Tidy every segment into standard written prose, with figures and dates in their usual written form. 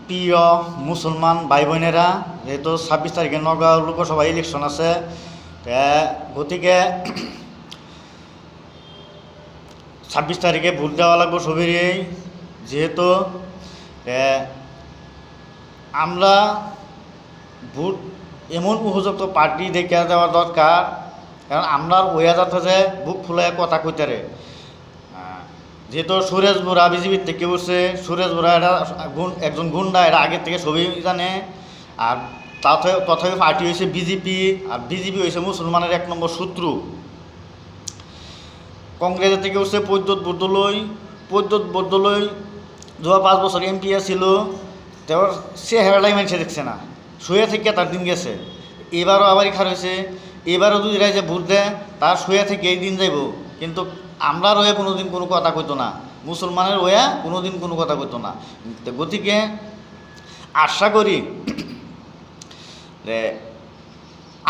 প্রিয় মুসলমান ভাই বোনেরা, যেহেতু 26 তারিখে নগাঁও লোকসভা ইলেকশন আছে, গতিকে 26 তারিখে ভোট দেওয়া লাগবে সবেরই। যেহেতু আমরা ভোট এমন উপযুক্ত পার্টি দেখে দেওয়া দরকার, কারণ আমরা ওয়া যাতে যে বুক ফুলে কথা কইতারে। যেহেতু সুরেশ বোরা বিজেপির থেকে উঠছে, সুরেশ বোরা এটা একজন গুন্ডা, এটা আগের থেকে সবই জানে। আর তথাপি পার্টি হয়েছে বিজেপি, আর বিজেপি হয়েছে মুসলমানের 1 নম্বর শত্রু। কংগ্রেসের থেকে উঠছে প্রদ্যোৎ বরদলৈ 5 বছর এমপি ছিল, তোর চেহারাটাই মানুষে দেখছে না, শুয়ে থেকে তার দিন গেছে। এবারও আবার খার হয়েছে, এবারও যদি যে ভোট দেয় তার শুয়ে থেকে এই দিন যাইব, কিন্তু আমরা রয়ে কোনো দিন কোনো কথা কইতো না, মুসলমানের ওয়া কোনো দিন কোনো কথা কইতো না। গতিকে আশা করি যে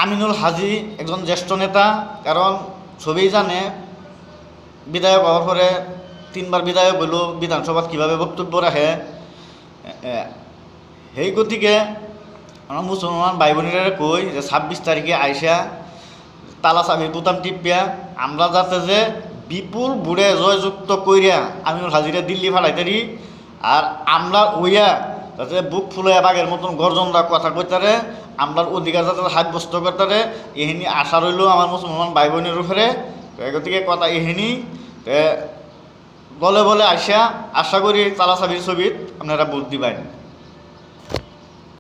আমিনুল হাজি একজন জ্যেষ্ঠ নেতা, কারণ সবই জানে বিধায়ক হওয়ার পরে 3বার বিধায়ক হইল, বিধানসভাত কীভাবে বক্তব্য রাখে। সেই গতিকে আমার মুসলমান ভাই বোনেরা কই যে 26 তারিখে আইসা তালা চাবির বোতাম টিপিয়া আমরা যাতে যে বিপুল বুড়ে জয়যুক্ত কইরা আমিনুল হাজিরা দিল্লি ফালাইতারি, আর আমরা ওইয়া যাতে বুক ফুলে বাঘের মতন গর্জনরা কথা কইতারে, আমরার অধিকার যাতে সাব্যস্ত করতারে, এহিনি আশা রইল আমার মুসলমান ভাই বোনের উপরে। গতিকে কথা এহিনি বলে বলে আইসা আশা করি তালা চাবির ছবিত আপনারা ভোট দিবেন।